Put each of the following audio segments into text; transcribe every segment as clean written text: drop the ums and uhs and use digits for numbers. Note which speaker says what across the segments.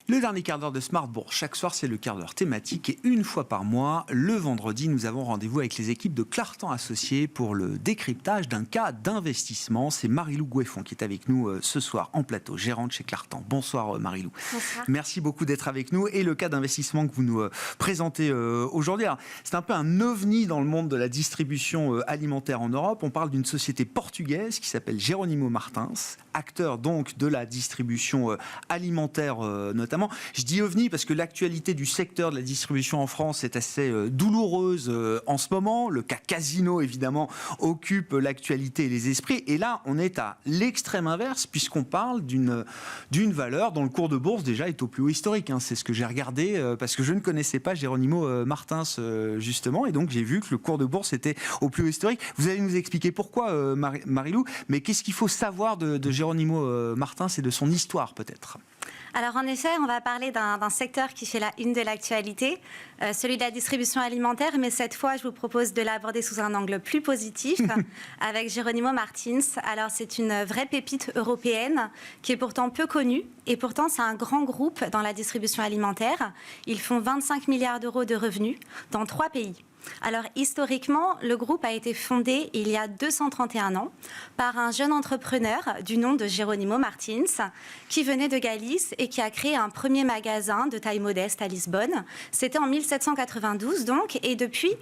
Speaker 1: Le dernier quart d'heure de Smart Bourse. Chaque soir, c'est le quart d'heure thématique et une fois par mois, le vendredi, nous avons rendez-vous avec les équipes de Clartan Associés pour le décryptage d'un cas d'investissement. C'est Marie-Lou Goueffon qui est avec nous ce soir en plateau, gérante chez Clartan. Bonsoir Marie-Lou.
Speaker 2: Bonsoir.
Speaker 1: Merci beaucoup d'être avec nous. Et le cas d'investissement que vous nous présentez aujourd'hui, c'est un peu un ovni dans le monde de la distribution alimentaire en Europe. On parle d'une société portugaise qui s'appelle Jerónimo Martins, acteur donc de la distribution alimentaire notamment. Je dis ovni parce que l'actualité du secteur de la distribution en France est assez douloureuse en ce moment. Le cas Casino, évidemment, occupe l'actualité et les esprits. Et là, on est à l'extrême inverse puisqu'on parle d'une valeur dont le cours de bourse déjà est au plus haut historique. C'est ce que j'ai regardé parce que je ne connaissais pas Jerónimo Martins justement. Et donc, j'ai vu que le cours de bourse était au plus haut historique. Vous allez nous expliquer pourquoi, Marie-Lou. Mais qu'est-ce qu'il faut savoir de Jerónimo Martins et de son histoire peut-être ?
Speaker 2: Alors en effet, on va parler d'un secteur qui fait la une de l'actualité, celui de la distribution alimentaire, mais cette fois, je vous propose de l'aborder sous un angle plus positif avec Jerónimo Martins. Alors c'est une vraie pépite européenne qui est pourtant peu connue et pourtant c'est un grand groupe dans la distribution alimentaire. Ils font 25 milliards d'euros de revenus dans 3 pays. Alors historiquement, le groupe a été fondé il y a 231 ans par un jeune entrepreneur du nom de Jerónimo Martins qui venait de Galice et qui a créé un premier magasin de taille modeste à Lisbonne. C'était en 1792 donc, et depuis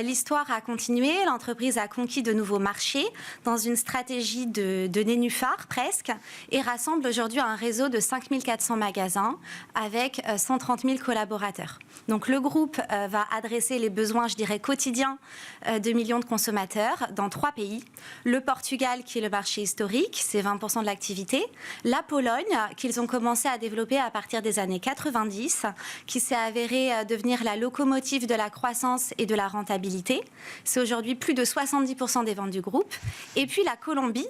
Speaker 2: l'histoire a continué, l'entreprise a conquis de nouveaux marchés dans une stratégie de nénuphar presque et rassemble aujourd'hui un réseau de 5400 magasins avec 130 000 collaborateurs. Donc le groupe va adresser les besoins, je dirais, quotidien de millions de consommateurs dans 3 pays. Le Portugal, qui est le marché historique, c'est 20% de l'activité. La Pologne, qu'ils ont commencé à développer à partir des années 90, qui s'est avérée devenir la locomotive de la croissance et de la rentabilité. C'est aujourd'hui plus de 70% des ventes du groupe. Et puis la Colombie,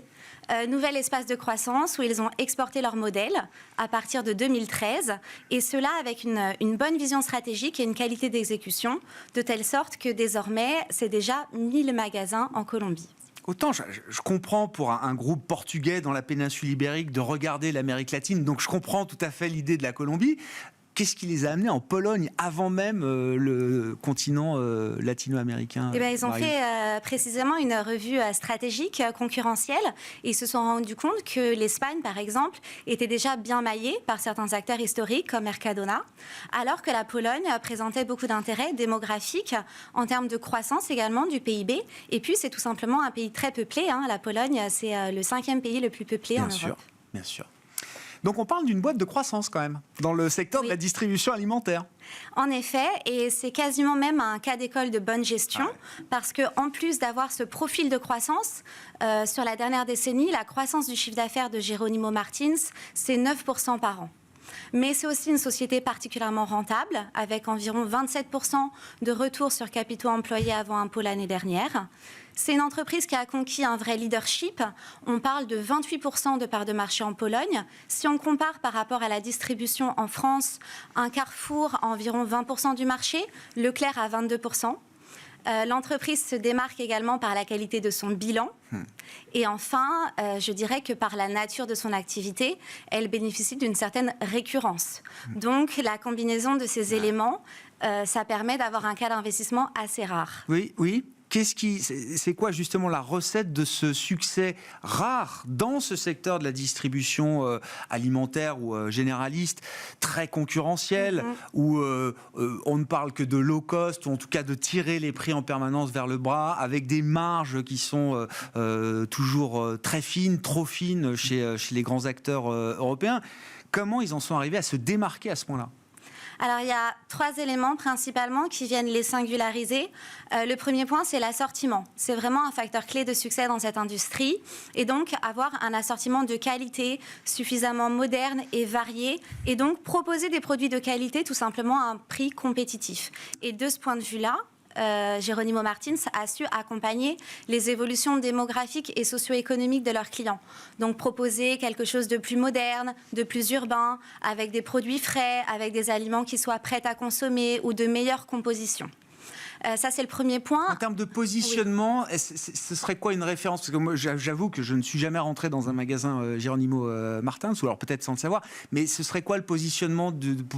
Speaker 2: nouvel espace de croissance où ils ont exporté leur modèle à partir de 2013 et cela avec une bonne vision stratégique et une qualité d'exécution de telle sorte que désormais c'est déjà 1000 magasins en Colombie.
Speaker 1: Autant je comprends pour un groupe portugais dans la péninsule ibérique de regarder l'Amérique latine, donc je comprends tout à fait l'idée de la Colombie. Qu'est-ce qui les a amenés en Pologne avant même le continent latino-américain?
Speaker 2: Ils ont fait précisément une revue stratégique concurrentielle et ils se sont rendus compte que l'Espagne, par exemple, était déjà bien maillée par certains acteurs historiques comme Mercadona, alors que la Pologne présentait beaucoup d'intérêt démographique en termes de croissance également du PIB. Et puis, c'est tout simplement un pays très peuplé. La Pologne, c'est le 5e pays le plus peuplé en Europe.
Speaker 1: Bien sûr. Donc on parle d'une boîte de croissance quand même, dans le secteur de la distribution alimentaire.
Speaker 2: En effet, et c'est quasiment même un cas d'école de bonne gestion, parce qu'en plus d'avoir ce profil de croissance, sur la dernière décennie, la croissance du chiffre d'affaires de Jerónimo Martins, c'est 9% par an. Mais c'est aussi une société particulièrement rentable, avec environ 27% de retour sur capitaux employés avant impôt l'année dernière. C'est une entreprise qui a conquis un vrai leadership. On parle de 28% de part de marché en Pologne. Si on compare par rapport à la distribution en France, un Carrefour a environ 20% du marché, Leclerc à 22%. L'entreprise se démarque également par la qualité de son bilan. Et enfin, je dirais que par la nature de son activité, elle bénéficie d'une certaine récurrence. Donc, la combinaison de ces éléments, ça permet d'avoir un cas d'investissement assez rare.
Speaker 1: Oui. C'est quoi justement la recette de ce succès rare dans ce secteur de la distribution alimentaire ou généraliste, très concurrentiel, où on ne parle que de low cost, ou en tout cas de tirer les prix en permanence vers le bas, avec des marges qui sont toujours très fines, trop fines chez les grands acteurs européens. Comment ils en sont arrivés à se démarquer à ce point-là ?
Speaker 2: Alors, il y a 3 éléments principalement qui viennent les singulariser. Le premier point, c'est l'assortiment. C'est vraiment un facteur clé de succès dans cette industrie. Et donc, avoir un assortiment de qualité suffisamment moderne et varié. Et donc, proposer des produits de qualité tout simplement à un prix compétitif. Et de ce point de vue-là, Jerónimo Martins a su accompagner les évolutions démographiques et socio-économiques de leurs clients. Donc proposer quelque chose de plus moderne, de plus urbain, avec des produits frais, avec des aliments qui soient prêts à consommer ou de meilleure composition. Ça, c'est le premier point.
Speaker 1: En termes de positionnement, ce serait quoi une référence? Parce que moi, j'avoue que je ne suis jamais rentré dans un magasin Jeronimo Martins, ou alors peut-être sans le savoir, mais ce serait quoi le positionnement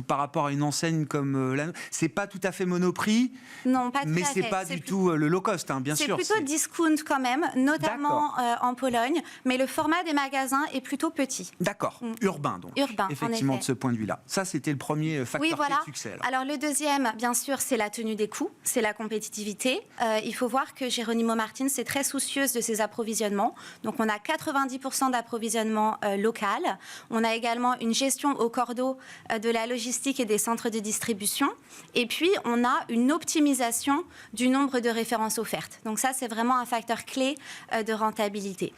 Speaker 1: par rapport à une enseigne comme la nôtre? C'est pas tout à fait Monoprix,
Speaker 2: non, pas tout
Speaker 1: mais
Speaker 2: à fait.
Speaker 1: c'est pas du tout le low cost, hein, bien sûr.
Speaker 2: C'est plutôt discount quand même, notamment en Pologne, mais le format des magasins est plutôt petit.
Speaker 1: D'accord, urbain donc.
Speaker 2: Urbain,
Speaker 1: effectivement,
Speaker 2: en effet.
Speaker 1: De ce point de vue-là. Ça, c'était le premier facteur clé de succès.
Speaker 2: Alors le deuxième, bien sûr, c'est la tenue des coûts, c'est la compétitivité. Il faut voir que Jeronimo Martins est très soucieuse de ses approvisionnements. Donc on a 90% d'approvisionnement local. On a également une gestion au cordeau de la logistique et des centres de distribution. Et puis on a une optimisation du nombre de références offertes. Donc ça, c'est vraiment un facteur clé de rentabilité.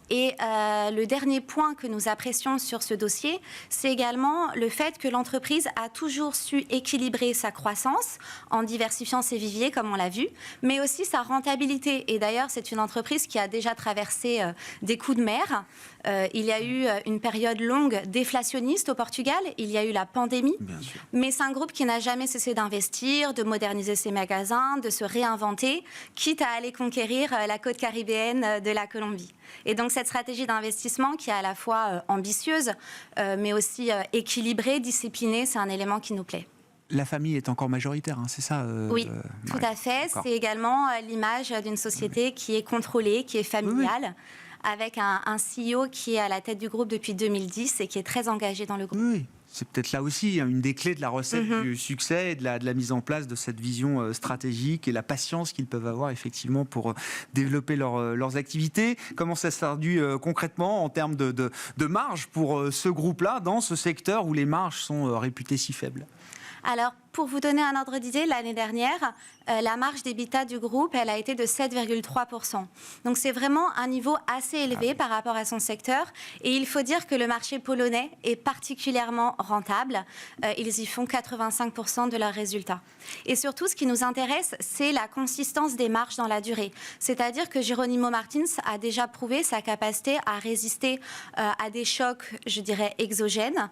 Speaker 2: Et le dernier point que nous apprécions sur ce dossier, c'est également le fait que l'entreprise a toujours su équilibrer sa croissance en diversifiant ses viviers, comme on l'a vu, mais aussi sa rentabilité. Et d'ailleurs, c'est une entreprise qui a déjà traversé des coups de mer. Il y a eu une période longue déflationniste au Portugal, il y a eu la pandémie, mais c'est un groupe qui n'a jamais cessé d'investir, de moderniser ses magasins, de se réinventer, quitte à aller conquérir la côte caribéenne de la Colombie. Et donc cette stratégie d'investissement qui est à la fois ambitieuse, mais aussi équilibrée, disciplinée, c'est un élément qui nous plaît.
Speaker 1: La famille est encore majoritaire, hein, c'est ça
Speaker 2: Oui, tout à fait. C'est également l'image d'une société qui est contrôlée, qui est familiale. Avec un CEO qui est à la tête du groupe depuis 2010 et qui est très engagé dans le groupe.
Speaker 1: Oui. C'est peut-être là aussi une des clés de la recette du succès et de la mise en place de cette vision stratégique et la patience qu'ils peuvent avoir effectivement pour développer leurs activités. Comment ça se traduit concrètement en termes de marge pour ce groupe-là, dans ce secteur où les marges sont réputées si faibles?
Speaker 2: Alors, pour vous donner un ordre d'idée, l'année dernière, la marge d'EBITDA du groupe, elle a été de 7,3%. Donc c'est vraiment un niveau assez élevé par rapport à son secteur. Et il faut dire que le marché polonais est particulièrement rentable. Ils y font 85% de leurs résultats. Et surtout, ce qui nous intéresse, c'est la consistance des marges dans la durée. C'est-à-dire que Jeronimo Martins a déjà prouvé sa capacité à résister à des chocs, je dirais, exogènes.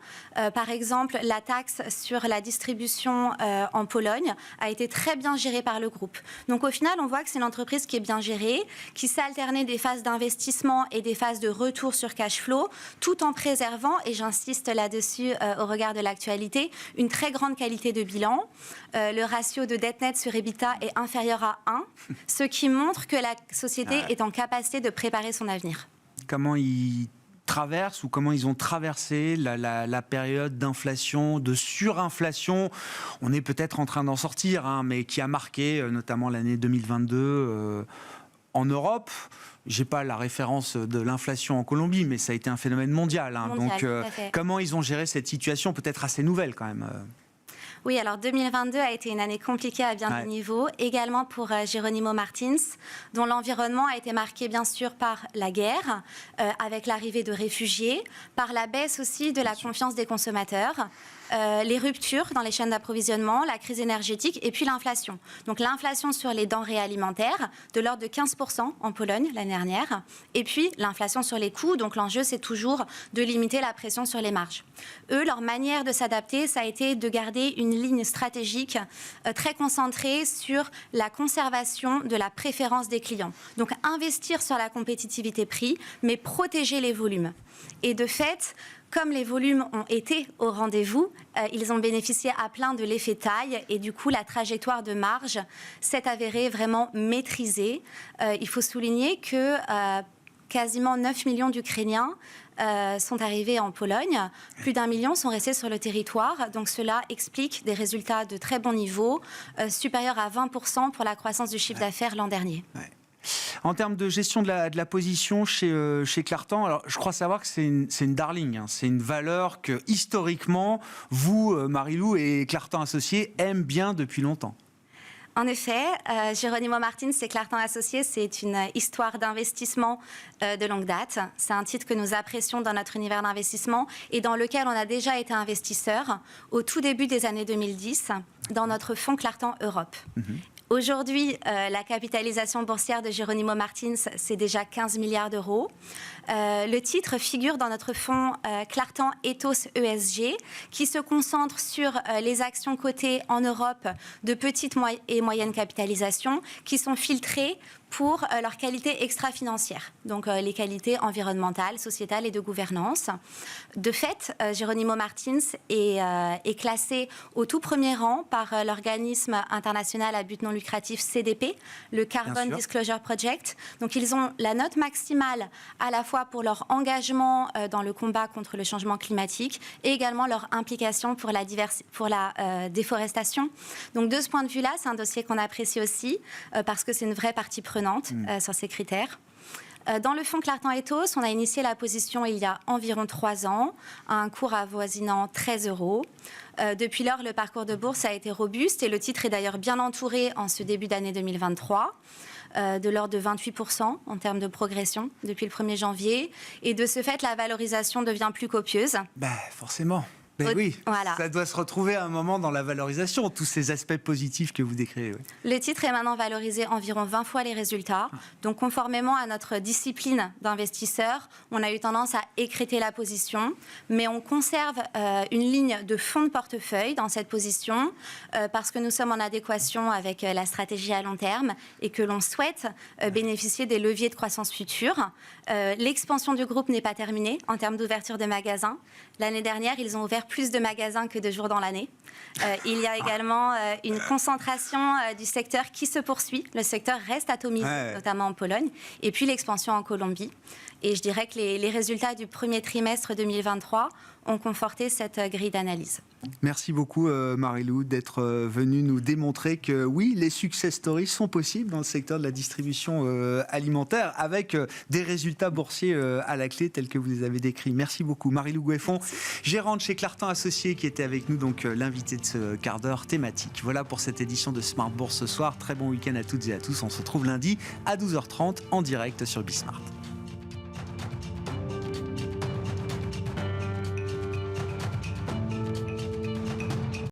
Speaker 2: Par exemple, la taxe sur la distribution en Pologne a été très bien gérée par le groupe. Donc au final, on voit que c'est une entreprise qui est bien gérée, qui sait alterner des phases d'investissement et des phases de retour sur cash flow, tout en préservant, et j'insiste là-dessus au regard de l'actualité, une très grande qualité de bilan. Le ratio de dette nette sur EBITDA est inférieur à 1, ce qui montre que la société est en capacité de préparer son avenir.
Speaker 1: Comment ils traversent ou comment ils ont traversé la période d'inflation, de surinflation? On est peut-être en train d'en sortir, hein, mais qui a marqué notamment l'année 2022 en Europe. J'ai pas la référence de l'inflation en Colombie, mais ça a été un phénomène mondial. Hein. Donc, comment ils ont géré cette situation, peut-être assez nouvelle quand même?
Speaker 2: Oui, alors 2022 a été une année compliquée à bien des niveaux, également pour Jeronimo Martins, dont l'environnement a été marqué bien sûr par la guerre, avec l'arrivée de réfugiés, par la baisse aussi de la confiance des consommateurs, les ruptures dans les chaînes d'approvisionnement, la crise énergétique et puis l'inflation. Donc l'inflation sur les denrées alimentaires, de l'ordre de 15% en Pologne l'année dernière, et puis l'inflation sur les coûts. Donc l'enjeu, c'est toujours de limiter la pression sur les marges. Eux, leur manière de s'adapter, ça a été de garder une ligne stratégique très concentrée sur la conservation de la préférence des clients. Donc investir sur la compétitivité prix, mais protéger les volumes. Et de fait, comme les volumes ont été au rendez-vous, ils ont bénéficié à plein de l'effet taille et du coup, la trajectoire de marge s'est avérée vraiment maîtrisée. Il faut souligner que quasiment 9 millions d'Ukrainiens sont arrivés en Pologne. Plus d'1 million sont restés sur le territoire. Donc cela explique des résultats de très bon niveau, supérieurs à 20% pour la croissance du chiffre d'affaires l'an dernier.
Speaker 1: En termes de gestion de la position chez Clartan, alors je crois savoir que c'est une darling, hein. C'est une valeur que historiquement, vous, Marie-Lou et Clartan Associés aiment bien depuis longtemps.
Speaker 2: En effet, Jeronimo Martins et Clartan Associés, c'est une histoire d'investissement de longue date. C'est un titre que nous apprécions dans notre univers d'investissement et dans lequel on a déjà été investisseur au tout début des années 2010 dans notre fonds Clartan Europe. Aujourd'hui, la capitalisation boursière de Jerónimo Martins, c'est déjà 15 milliards d'euros. Le titre figure dans notre fonds Clartan Ethos ESG, qui se concentre sur les actions cotées en Europe de petite et moyenne capitalisation, qui sont filtrées pour leur qualité extra-financière, donc les qualités environnementales, sociétales et de gouvernance. De fait, Jerónimo Martins est classé au tout premier rang par l'organisme international à but non lucratif CDP, le Carbon Disclosure Project. Donc ils ont la note maximale à la fois pour leur engagement dans le combat contre le changement climatique et également leur implication pour la déforestation. Donc de ce point de vue-là, c'est un dossier qu'on apprécie aussi parce que c'est une vraie partie prenante sur ces critères. Dans le fonds Clartan Ethos, on a initié la position il y a environ 3 ans, à un cours avoisinant 13 €. Depuis lors, le parcours de bourse a été robuste et le titre est d'ailleurs bien entouré en ce début d'année 2023. De l'ordre de 28% en termes de progression depuis le 1er janvier. Et de ce fait, la valorisation devient plus copieuse.
Speaker 1: Forcément. Oui, voilà. Ça doit se retrouver à un moment dans la valorisation, tous ces aspects positifs que vous décrivez. Oui.
Speaker 2: Le titre est maintenant valorisé environ 20 fois les résultats. Donc, conformément à notre discipline d'investisseur, on a eu tendance à écrêter la position, mais on conserve une ligne de fonds de portefeuille dans cette position parce que nous sommes en adéquation avec la stratégie à long terme et que l'on souhaite bénéficier des leviers de croissance futurs. L'expansion du groupe n'est pas terminée en termes d'ouverture de magasins. L'année dernière, ils ont ouvert plus de magasins que de jours dans l'année. Il y a également une concentration du secteur qui se poursuit. Le secteur reste atomisé, notamment en Pologne. Et puis l'expansion en Colombie. Et je dirais que les résultats du premier trimestre 2023 ont conforté cette grille d'analyse.
Speaker 1: Merci beaucoup Marie-Lou d'être venue nous démontrer que oui, les success stories sont possibles dans le secteur de la distribution alimentaire avec des résultats boursiers à la clé tels que vous les avez décrits. Merci beaucoup Marie-Lou Goueffon, gérante chez Clartan Associés qui était avec nous, donc l'invité de ce quart d'heure thématique. Voilà pour cette édition de Smart Bourse ce soir. Très bon week-end à toutes et à tous. On se retrouve lundi à 12h30 en direct sur Bismart.